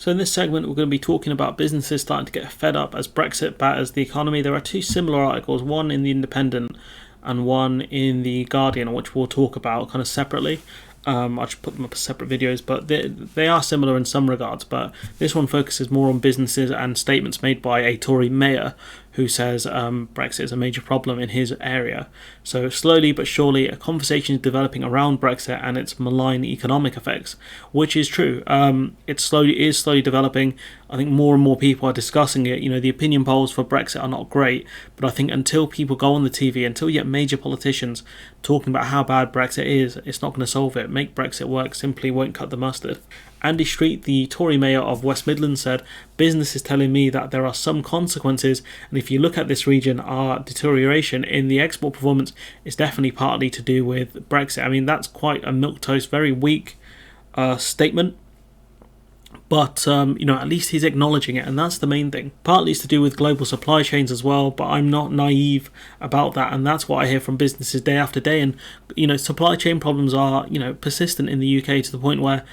So in this segment, we're going to be talking about businesses starting to get fed up as Brexit batters the economy. There are two similar articles, one in The Independent and one in The Guardian, which we'll talk about kind of separately. I'll just put them up as separate videos, but they are similar in some regards. But this one focuses more on businesses and statements made by a Tory mayor who says Brexit is a major problem in his area. So slowly but surely, a conversation is developing around Brexit and its malign economic effects, which is true. It is slowly developing. I think more and more people are discussing it. The opinion polls for Brexit are not great, but I think until people go on the TV, until you get major politicians talking about how bad Brexit is, it's not going to solve it. Make Brexit work simply won't cut the mustard. Andy Street, the Tory mayor of West Midlands, said, "Business is telling me that there are some consequences, and if you look at this region, our deterioration in the export performance is definitely partly to do with Brexit." I mean, that's quite a milquetoast, very weak statement. But, at least he's acknowledging it, and that's the main thing. Partly it's to do with global supply chains as well, but I'm not naive about that, and that's what I hear from businesses day after day. And, supply chain problems are, persistent in the UK to the point where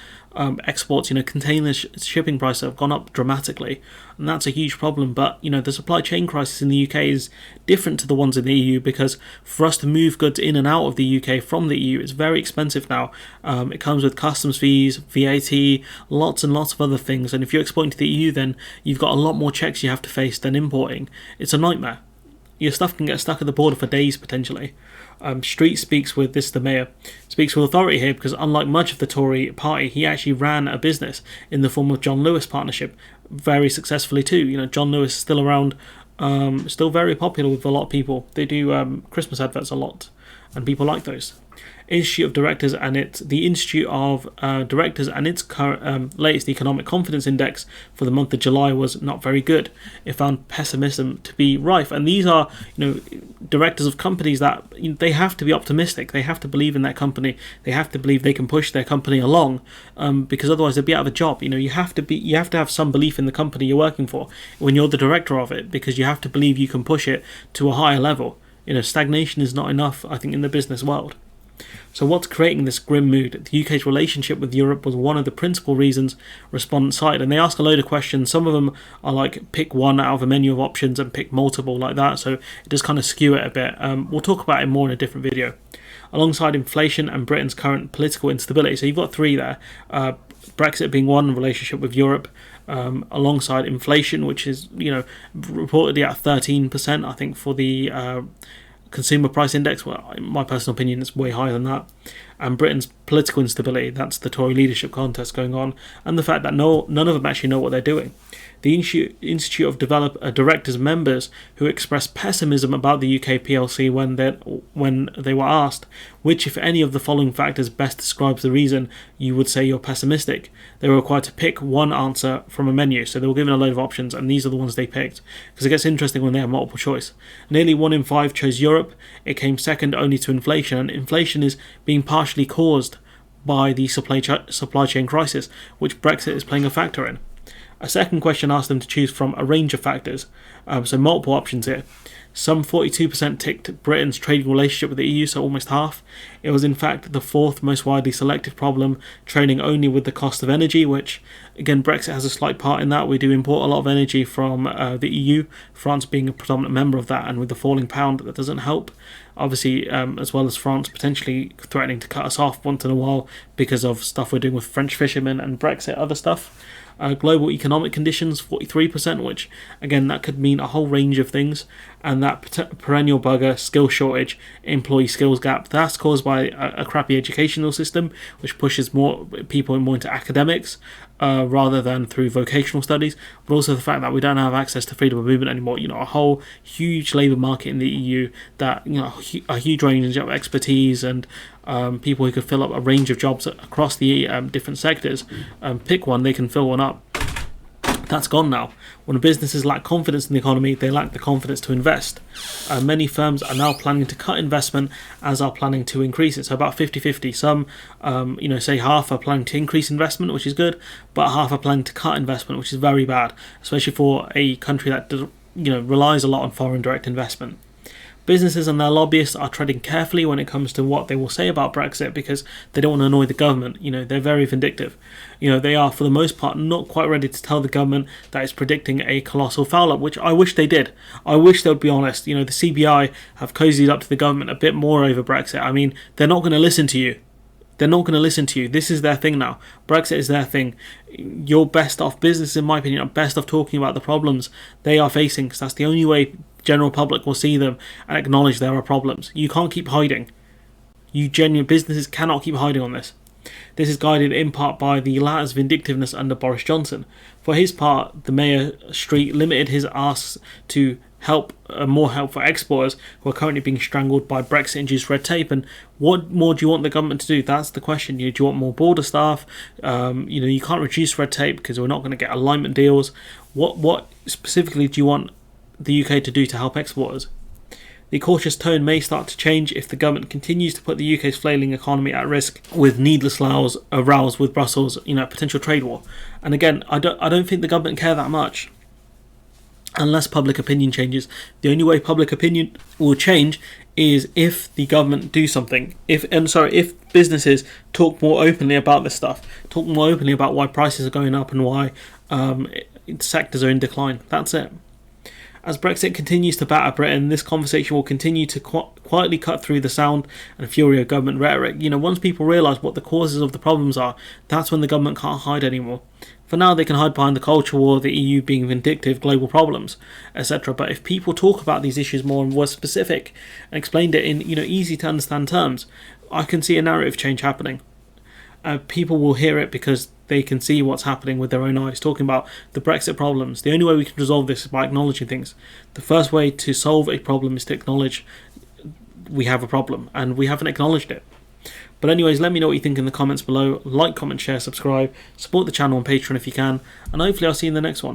exports, container shipping prices have gone up dramatically, and that's a huge problem. But, the supply chain crisis in the UK is different to the ones in the EU, because for us to move goods in and out of the UK from the EU, it's very expensive now. It comes with customs fees, VAT, lots and lots of other things, and if you're exporting to the EU, then you've got a lot more checks you have to face than importing. It's a nightmare. Your stuff can get stuck at the border for days potentially. Street speaks with the mayor speaks with authority here, because unlike much of the Tory party, he actually ran a business in the form of John Lewis partnership very successfully too. John Lewis is still around, still very popular with a lot of people. They do Christmas adverts a lot, and people like those. The Institute of Directors and its latest economic confidence index for the month of July was not very good. It found pessimism to be rife, and these are directors of companies that they have to be optimistic. They have to believe in their company. They have to believe they can push their company along, because otherwise they'd be out of a job. You have to have some belief in the company you're working for when you're the director of it, because you have to believe you can push it to a higher level. Stagnation is not enough, I think, in the business world. So what's creating this grim mood? The UK's relationship with Europe was one of the principal reasons respondents cited, and they ask a load of questions. Some of them are like, pick one out of a menu of options and pick multiple like that, so it does kind of skew it a bit. We'll talk about it more in a different video. Alongside inflation and Britain's current political instability, so you've got three there, Brexit being one, relationship with Europe, alongside inflation, which is reportedly at 13%, I think, for the consumer price index. Well, in my personal opinion, it's way higher than that. And Britain's political instability, that's the Tory leadership contest going on, and the fact that none of them actually know what they're doing. The Institute of Directors members who expressed pessimism about the UK PLC when they were asked which, if any, of the following factors best describes the reason you would say you're pessimistic, they were required to pick one answer from a menu. So they were given a load of options, and these are the ones they picked, because it gets interesting when they have multiple choice. Nearly 1 in 5 chose Europe. It came second only to inflation, and inflation is being partially caused by the supply chain crisis, which Brexit is playing a factor in. A second question asked them to choose from a range of factors, so multiple options here. Some 42% ticked Britain's trading relationship with the EU, so almost half. It was in fact the fourth most widely selected problem, trailing only with the cost of energy, which, again, Brexit has a slight part in that. We do import a lot of energy from the EU, France being a predominant member of that, and with the falling pound, that doesn't help. Obviously, as well as France potentially threatening to cut us off once in a while because of stuff we're doing with French fishermen and Brexit, other stuff. Global economic conditions, 43%, which, again, that could mean a whole range of things. And that perennial bugger, skill shortage, employee skills gap, that's caused by a crappy educational system, which pushes more people more into academics rather than through vocational studies. But also the fact that we don't have access to freedom of movement anymore. A whole huge labour market in the EU that, a huge range of expertise and people who could fill up a range of jobs across the different sectors. Pick one, they can fill one up. That's gone now. When businesses lack confidence in the economy, they lack the confidence to invest. Many firms are now planning to cut investment, as are planning to increase it. So about 50-50. Some, say half are planning to increase investment, which is good, but half are planning to cut investment, which is very bad, especially for a country that relies a lot on foreign direct investment. Businesses and their lobbyists are treading carefully when it comes to what they will say about Brexit, because they don't want to annoy the government. They're very vindictive. They are, for the most part, not quite ready to tell the government that it's predicting a colossal foul-up, which I wish they did. I wish they would be honest. The CBI have cozied up to the government a bit more over Brexit. I mean, they're not going to listen to you. They're not going to listen to you. This is their thing now. Brexit is their thing. You're best off, business, in my opinion, are best off talking about the problems they are facing, because that's the only way general public will see them and acknowledge there are problems. You can't keep hiding. Genuine businesses cannot keep hiding on this. This is guided in part by the latter's vindictiveness under Boris Johnson. For his part, the Mayor Street limited his asks to more help for exporters who are currently being strangled by Brexit-induced red tape. And what more do you want the government to do? That's the question. Do you want more border staff? You can't reduce red tape because we're not going to get alignment deals. What specifically do you want the UK to do to help exporters? The cautious tone may start to change if the government continues to put the UK's flailing economy at risk with needless rows with Brussels, potential trade war. And again, I don't think the government care that much. Unless public opinion changes. The only way public opinion will change is if the government do something. If businesses talk more openly about this stuff, talk more openly about why prices are going up and why sectors are in decline. That's it. As Brexit continues to batter Britain, this conversation will continue to quietly cut through the sound and fury of government rhetoric. Once people realise what the causes of the problems are, that's when the government can't hide anymore. For now, they can hide behind the culture war, the EU being vindictive, global problems, etc. But if people talk about these issues more and were specific and explained it in easy to understand terms, I can see a narrative change happening. People will hear it because they can see what's happening with their own eyes, talking about the Brexit problems. The only way we can resolve this is by acknowledging things. The first way to solve a problem is to acknowledge we have a problem, and we haven't acknowledged it. But anyways, let me know what you think in the comments below. Like, comment, share, subscribe, support the channel on Patreon if you can, and hopefully I'll see you in the next one.